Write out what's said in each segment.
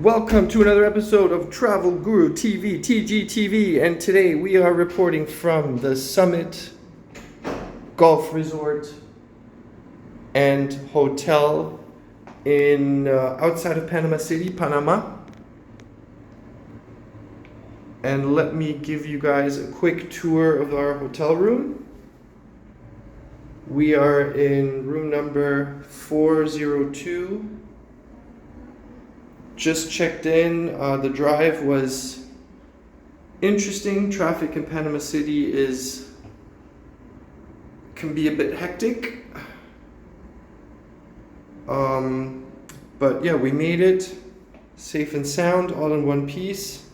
Welcome to another episode of Travel Guru TV, TGTV, and today we are reporting from the Summit Golf Resort and Hotel in outside of Panama City, Panama. And let me give you guys a quick tour of our hotel room. We are in room number 402. Just checked in. The drive was interesting. Traffic in Panama City can be a bit hectic. But yeah, we made it safe and sound, all in one piece.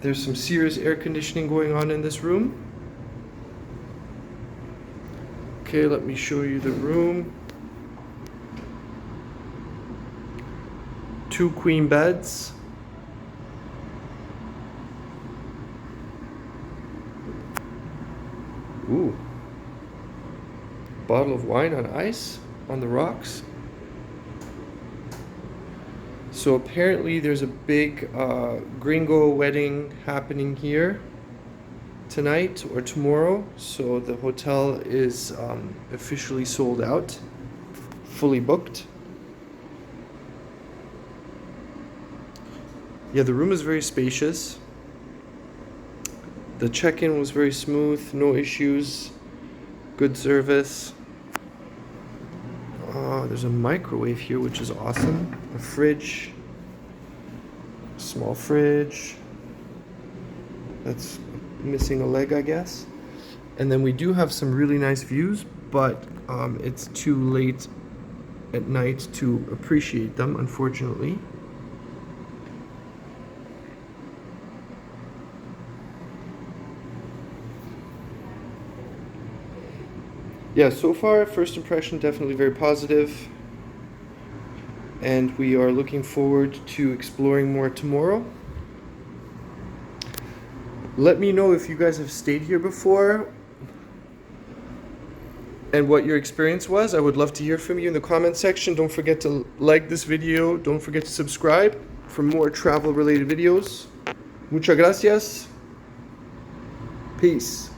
There's some serious air conditioning going on in this room. Okay, let me show you the room. 2 queen beds. Ooh. Bottle of wine on ice on the rocks. So apparently there's a big gringo wedding happening here tonight or tomorrow. So the hotel is officially sold out, fully booked. Yeah, the room is very spacious. The check-in was very smooth, no issues, good service. There's a microwave here, which is awesome. A fridge, small fridge. That's missing a leg, I guess. And then we do have some really nice views, but it's too late at night to appreciate them, unfortunately. Yeah, so far, first impression definitely very positive, and we are looking forward to exploring more tomorrow. Let me know if you guys have stayed here before and what your experience was. I would love to hear from you in the comment section. Don't forget to like this video. Don't forget to subscribe for more travel related videos. Muchas gracias. Peace.